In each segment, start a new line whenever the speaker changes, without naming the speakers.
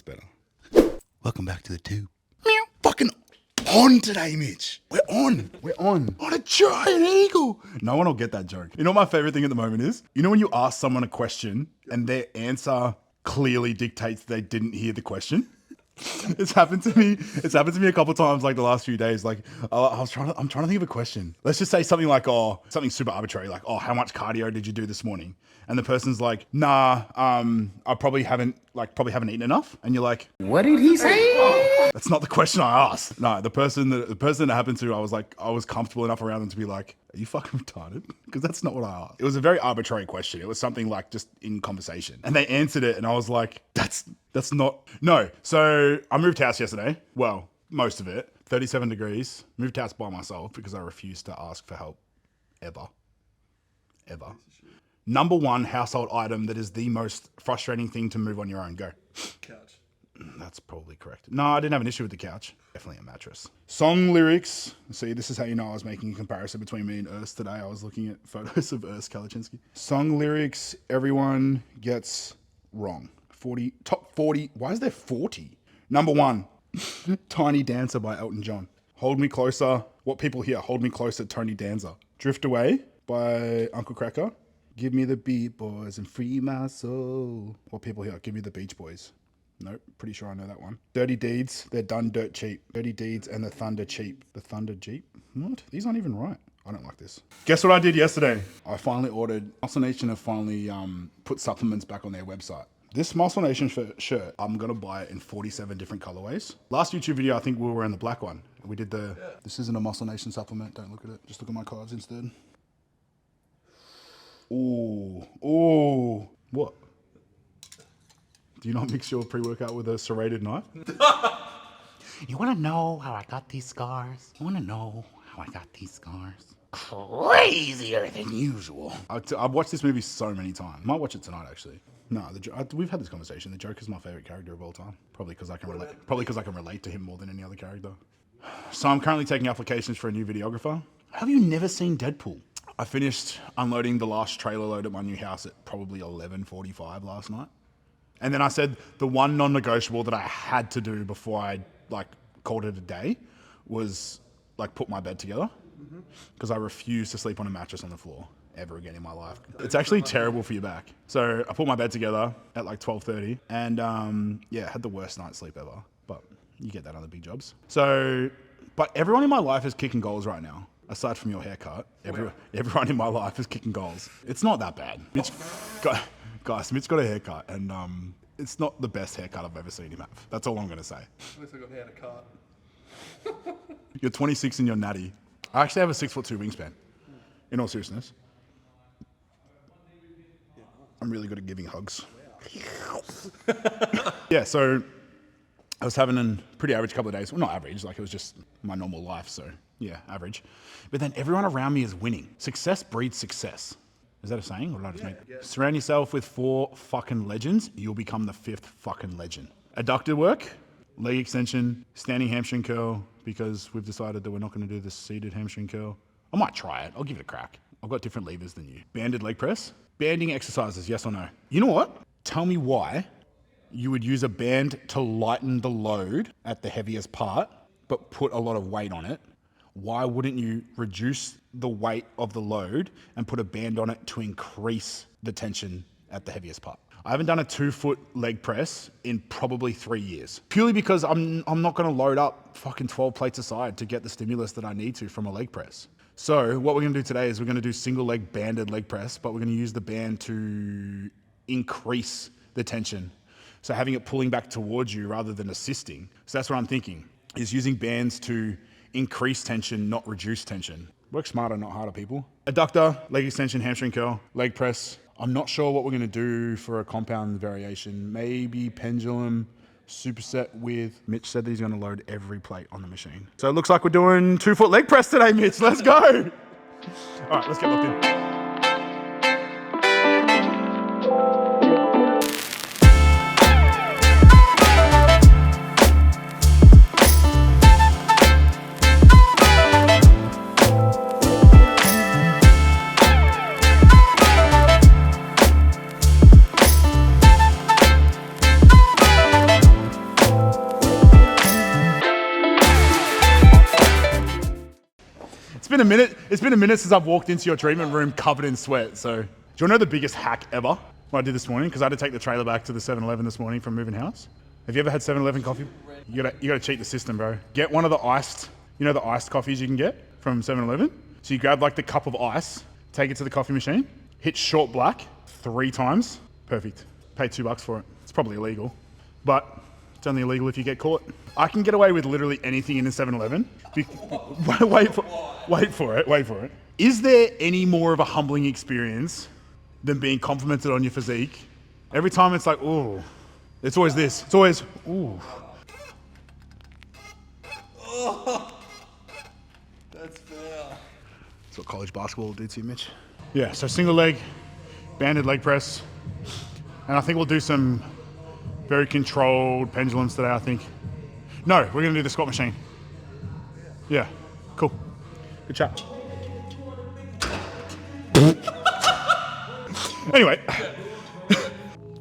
That's better. Welcome back to the tube. Meow. Fucking on today, Mitch. We're on. On a giant eagle. No one will get that joke. You know what my favorite thing at the moment is? You know when you ask someone a question and their answer clearly dictates they didn't hear the question? It's happened to me. It's happened to me a couple of times, like the last few days. Like I'm trying to think of a question. Let's just say something like, something super arbitrary, like, how much cardio did you do this morning? And the person's like, nah, I probably haven't eaten enough. And you're like, what did he say? That's not the question I asked. No, the person that happened to, I was comfortable enough around them to be like, are you fucking retarded? Because that's not what I asked. It was a very arbitrary question. It was something like just in conversation. And they answered it and I was like, that's not, no. So I moved house yesterday. Well, most of it, 37 degrees, moved house by myself because I refused to ask for help ever. Number one household item that is the most frustrating thing to move on your own. Go.
Couch.
That's probably correct. No, I didn't have an issue with the couch. Definitely a mattress. Song lyrics. See, this is how you know I was making a comparison between me and AEST today. I was looking at photos of AEST Kalachinsky. Song lyrics, everyone gets wrong. Top 40. Why is there 40? Number one, Tiny Dancer by Elton John. Hold Me Closer. What people hear, Hold Me Closer, Tony Danza. Drift Away by Uncle Cracker. Give me the Beat Boys and free my soul. What people hear, Give me the Beach Boys. Nope, pretty sure I know that one. Dirty Deeds, They're Done Dirt Cheap. Dirty Deeds and The Thunder Cheap. The Thunder Jeep? What? These aren't even right. I don't like this. Guess what I did yesterday? I finally ordered, Muscle Nation have finally put supplements back on their website. This Muscle Nation shirt, I'm gonna buy it in 47 different colorways. Last YouTube video, I think we were wearing the black one. We did this isn't a Muscle Nation supplement, don't look at it. Just look at my cards instead. Ooh, what? Do you not mix your pre-workout with a serrated knife? You wanna know how I got these scars? Crazier than usual. I've watched this movie so many times. Might watch it tonight, actually. No, we've had this conversation. The Joker's my favorite character of all time. Probably because I can relate to him more than any other character. So I'm currently taking applications for a new videographer. Have you never seen Deadpool? I finished unloading the last trailer load at my new house at probably 11:45 last night. And then I said the one non-negotiable that I had to do before I called it a day was put my bed together, because I refuse to sleep on a mattress on the floor ever again in my life. It's actually terrible for your back. So I put my bed together at 12:30 and had the worst night's sleep ever. But you get that on the big jobs. So, but everyone in my life is kicking goals right now. Aside from your haircut, everyone in my life is kicking goals. It's not that bad. Mitch's got a haircut, and it's not the best haircut I've ever seen him have. That's all I'm going to say.
At least I got hair to cut.
You're 26 and you're natty. I actually have a 6'2" wingspan. In all seriousness. I'm really good at giving hugs. Yeah, so I was having a pretty average couple of days. Well, not average, it was just my normal life, so yeah, average. But then everyone around me is winning. Success breeds success. Is that a saying? Or did I just make it? Yeah. Surround yourself with 4 fucking legends, you'll become the 5th fucking legend. Adductor work, leg extension, standing hamstring curl, because we've decided that we're not going to do the seated hamstring curl. I might try it. I'll give it a crack. I've got different levers than you. Banded leg press. Banding exercises, yes or no? You know what? Tell me why you would use a band to lighten the load at the heaviest part, but put a lot of weight on it. Why wouldn't you reduce the weight of the load and put a band on it to increase the tension at the heaviest part? I haven't done a 2-foot leg press in probably 3 years. Purely because I'm not gonna load up fucking 12 plates aside to get the stimulus that I need to from a leg press. So what we're gonna do today is we're gonna do single leg banded leg press, but we're gonna use the band to increase the tension. So having it pulling back towards you rather than assisting. So that's what I'm thinking, is using bands to increase tension, not reduce tension. Work smarter, not harder, people. Adductor, leg extension, hamstring curl, leg press. I'm not sure what we're gonna do for a compound variation. Maybe pendulum, superset with, Mitch said that he's gonna load every plate on the machine. So it looks like we're doing 2-foot leg press today, Mitch. Let's go. All right, let's get locked in. been a minute. It's been a minute since I've walked into your treatment room covered in sweat. So, do you want to know the biggest hack ever? What I did this morning? Because I had to take the trailer back to the 7-Eleven this morning from moving house. Have you ever had 7-Eleven coffee? You gotta cheat the system, bro. Get one of the iced, the iced coffees you can get from 7-Eleven. So you grab like the cup of ice, take it to the coffee machine, hit short black 3 times. Perfect. Pay $2 for it. It's probably illegal, but it's only illegal if you get caught. I can get away with literally anything in the 7-Eleven. Wait for it. Is there any more of a humbling experience than being complimented on your physique? Every time it's like, ooh. It's always this. It's always, ooh.
Oh, that's fair.
That's what college basketball will do to you, Mitch. Yeah, so single leg, banded leg press. And I think we'll do some very controlled pendulums today, I think. No, we're gonna do the squat machine. Yeah, cool. Good chat. Anyway.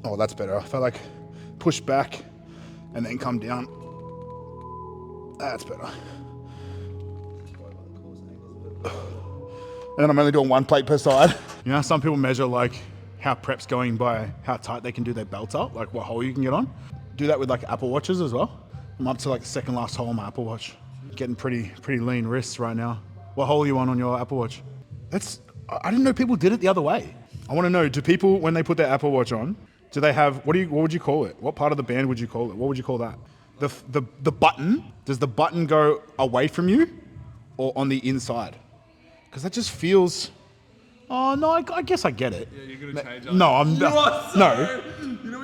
Oh, that's better. If I like push back and then come down. That's better. And then I'm only doing 1 plate per side. You know, some people measure like how prep's going by how tight they can do their belt up, like what hole you can get on. Do that with like Apple Watches as well. I'm up to like the second last hole on my Apple Watch. Getting pretty lean wrists right now. What hole are you on your Apple Watch? I didn't know people did it the other way. I want to know, do people, when they put their Apple Watch on, do they have, what would you call it? What part of the band would you call it? What would you call that? The button, does the button go away from you or on the inside? Because that just feels, oh no, I guess I get it.
Yeah, you're gonna change it.
No,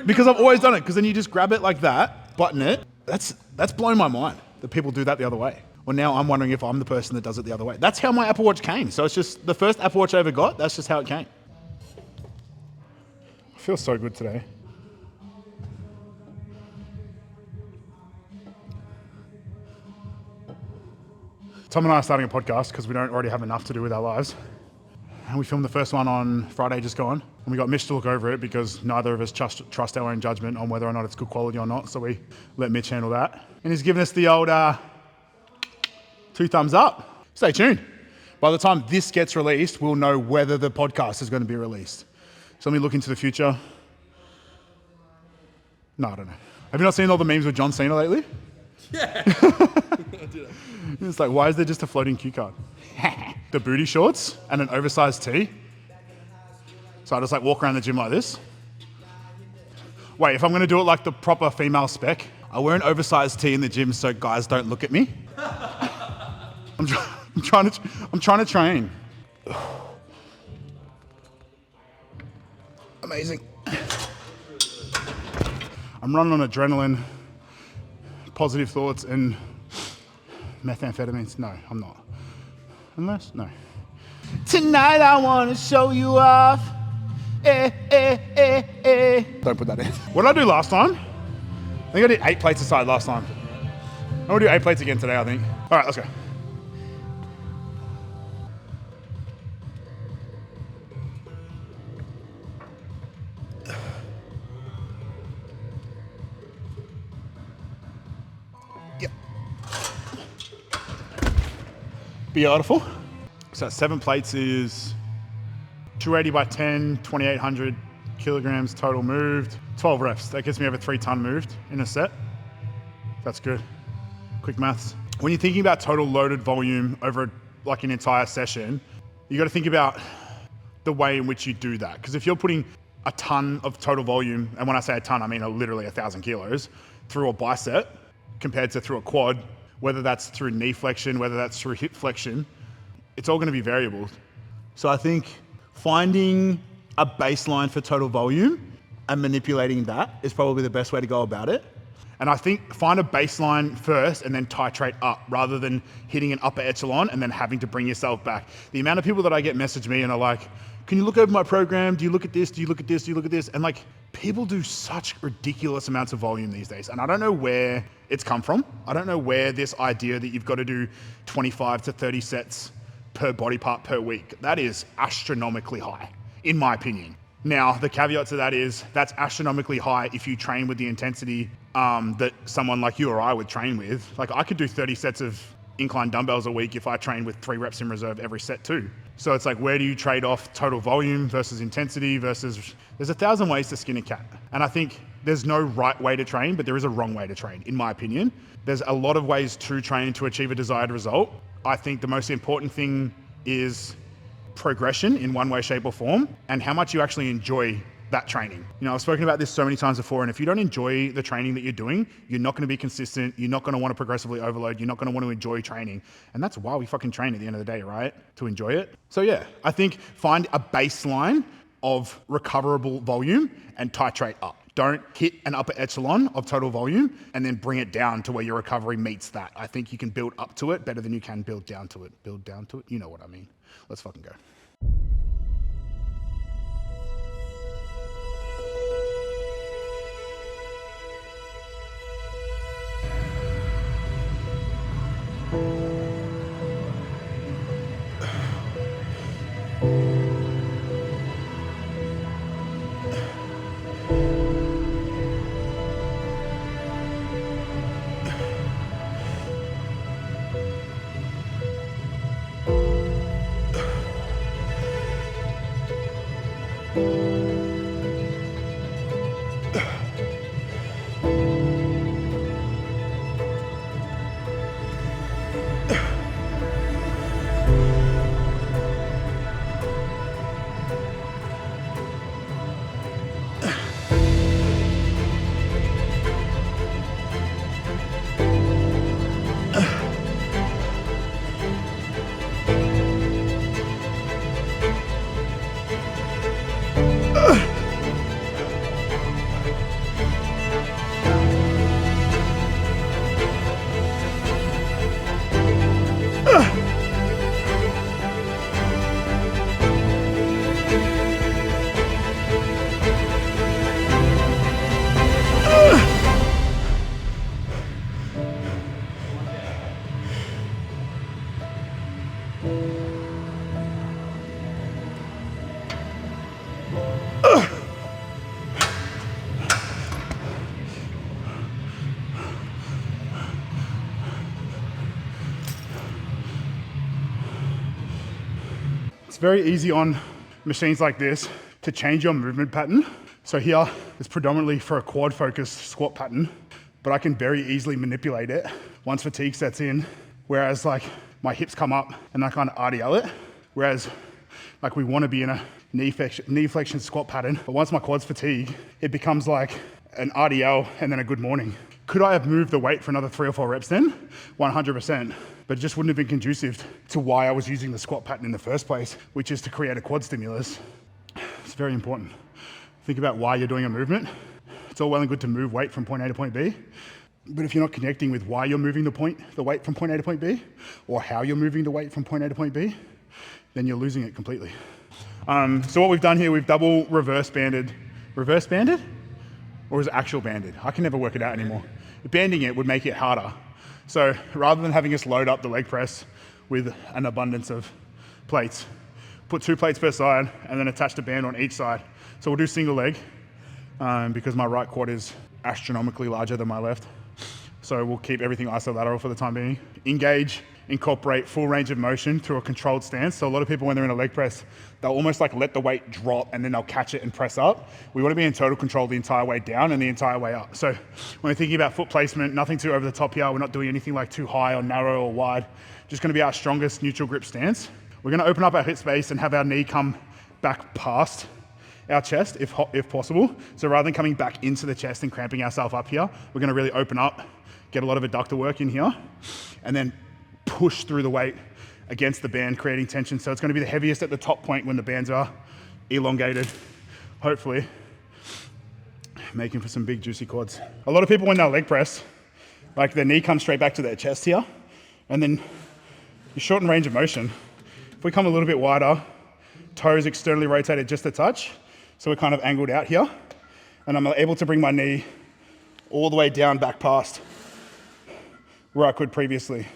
because I've always done it, because then you just grab it like that, button it. That's blown my mind that people do that the other way. Well, now I'm wondering if I'm the person that does it the other way. That's how my Apple Watch came. So it's just the first Apple Watch I ever got, that's just how it came. I feel so good today. Tom and I are starting a podcast because we don't already have enough to do with our lives. And we filmed the first one on Friday just gone. And we got Mitch to look over it because neither of us trust our own judgment on whether or not it's good quality or not. So we let Mitch handle that. And he's given us the old 2 thumbs up. Stay tuned. By the time this gets released, we'll know whether the podcast is going to be released. So let me look into the future. No, I don't know. Have you not seen all the memes with John Cena lately?
Yeah.
It's like, why is there just a floating cue card? The booty shorts and an oversized tee. So I just like walk around the gym like this. Wait, if I'm going to do it like the proper female spec, I wear an oversized tee in the gym so guys don't look at me. I'm trying to train. Amazing. I'm running on adrenaline, positive thoughts, and methamphetamines. No, I'm not. Unless, no. Tonight I want to show you off. Don't put that in. What did I do last time? I think I did 8 plates aside last time. I'm gonna do 8 plates again today, I think. All right, let's go. Yep. Beautiful. So 7 plates is 280 by 10, 2,800 kilograms total moved. 12 reps. That gets me over 3 ton moved in a set. That's good. Quick maths. When you're thinking about total loaded volume over like an entire session, you got to think about the way in which you do that. Because if you're putting a ton of total volume, and when I say a ton, I mean literally 1,000 kilos, through a bicep compared to through a quad, whether that's through knee flexion, whether that's through hip flexion, it's all going to be variable. So I think finding a baseline for total volume and manipulating that is probably the best way to go about it. And I think find a baseline first and then titrate up rather than hitting an upper echelon and then having to bring yourself back. The amount of people that I get message me and are like, can you look over my program? Do you look at this? Do you look at this? Do you look at this? And like, people do such ridiculous amounts of volume these days. And I don't know where it's come from. I don't know where this idea that you've got to do 25 to 30 sets per body part per week. That is astronomically high, in my opinion. Now, the caveat to that is that's astronomically high if you train with the intensity that someone like you or I would train with. Like I could do 30 sets of incline dumbbells a week if I train with 3 reps in reserve every set too. So it's like, where do you trade off total volume versus intensity versus, there's 1,000 ways to skin a cat. And I think there's no right way to train, but there is a wrong way to train, in my opinion. There's a lot of ways to train to achieve a desired result. I think the most important thing is progression in one way, shape or form, and how much you actually enjoy that training. You know, I've spoken about this so many times before, and if you don't enjoy the training that you're doing, you're not gonna be consistent, you're not gonna wanna progressively overload, you're not gonna wanna enjoy training. And that's why we fucking train at the end of the day, right? To enjoy it. So yeah, I think find a baseline of recoverable volume and titrate up. Don't hit an upper echelon of total volume and then bring it down to where your recovery meets that. I think you can build up to it better than you can build down to it. Build down to it, you know what I mean. Let's fucking go. It's very easy on machines like this to change your movement pattern. So here is predominantly for a quad focused squat pattern, but I can very easily manipulate it once fatigue sets in. Whereas like my hips come up and I kind of RDL it. Whereas like we want to be in a knee flexion squat pattern, but once my quads fatigue, it becomes like an RDL and then a good morning. Could I have moved the weight for another 3 or 4 reps then? 100%, but it just wouldn't have been conducive to why I was using the squat pattern in the first place, which is to create a quad stimulus. It's very important. Think about why you're doing a movement. It's all well and good to move weight from point A to point B, but if you're not connecting with why you're moving the weight from point A to point B, or how you're moving the weight from point A to point B, then you're losing it completely. So what we've done here, we've double reverse banded. Reverse banded? Or is it actual banded? I can never work it out anymore. Banding it would make it harder. So rather than having us load up the leg press with an abundance of plates, put 2 plates per side and then attach the band on each side. So we'll do single leg because my right quad is astronomically larger than my left. So we'll keep everything isolateral for the time being. Engage, incorporate full range of motion through a controlled stance. So a lot of people when they're in a leg press, they'll almost like let the weight drop and then they'll catch it and press up. We want to be in total control the entire way down and the entire way up. So when we're thinking about foot placement, nothing too over the top here. We're not doing anything like too high or narrow or wide. Just going to be our strongest neutral grip stance. We're going to open up our hip space and have our knee come back past our chest if possible. So rather than coming back into the chest and cramping ourselves up here, we're going to really open up, get a lot of adductor work in here, and then push through the weight against the band, creating tension. So it's going to be the heaviest at the top point when the bands are elongated, hopefully making for some big juicy quads. A lot of people when they'll leg press, like their knee comes straight back to their chest here, and then you shorten range of motion. If we come a little bit wider, toes externally rotated just a touch, so we're kind of angled out here, and I'm able to bring my knee all the way down back past where I could previously.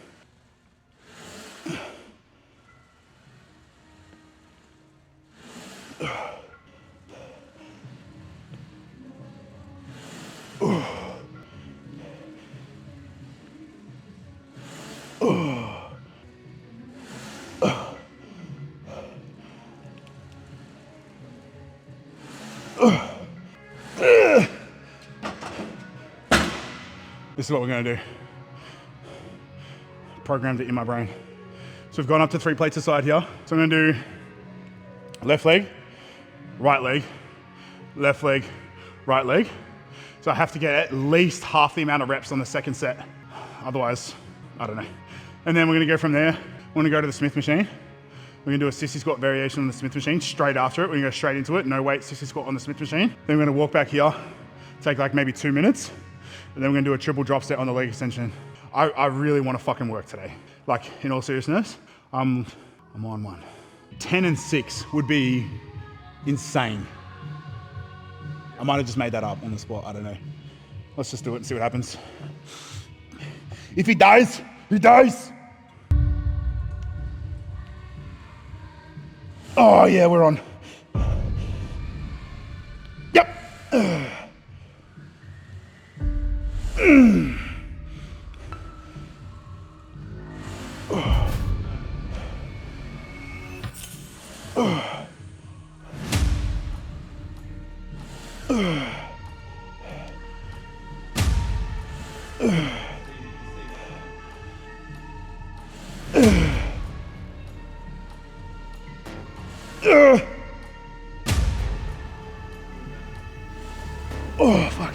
Oh. This is what we're gonna do. Programmed it in my brain. So we've gone up to 3 plates a side here. So I'm gonna do left leg, right leg, left leg, right leg. So I have to get at least half the amount of reps on the second set. Otherwise, I don't know. And then we're gonna go from there. We're gonna go to the Smith machine. We're gonna do a sissy squat variation on the Smith machine. Straight after it, we're gonna go straight into it. No weight, sissy squat on the Smith machine. Then we're gonna walk back here, take like maybe 2 minutes. And then we're gonna do a triple drop set on the leg extension. I really wanna fucking work today. Like, in all seriousness, I'm on one. 10 and 6 would be insane. I might have just made that up on the spot, I don't know. Let's just do it and see what happens. If he dies, he dies. Oh yeah, we're on. Yep. Oh, fuck.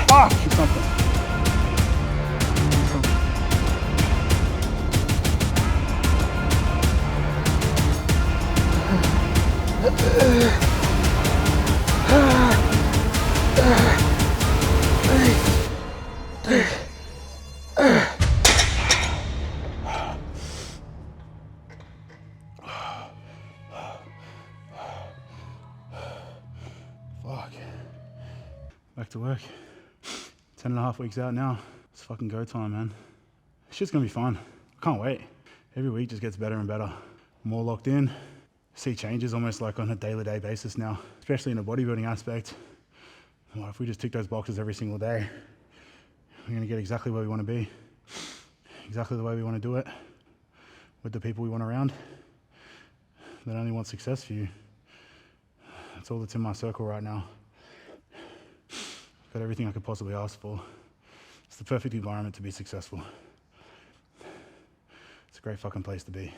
Fuck, or something. Fuck. Back to work. 10.5 weeks out now. It's fucking go time, man. Shit's gonna be fun. I can't wait. Every week just gets better and better. More locked in. See changes almost like on a day-to-day basis now, especially in a bodybuilding aspect. Well, if we just tick those boxes every single day, we're gonna get exactly where we wanna be. Exactly the way we wanna do it. With the people we want around. That only want success for you. That's all that's in my circle right now. Got everything I could possibly ask for. It's the perfect environment to be successful. It's a great fucking place to be.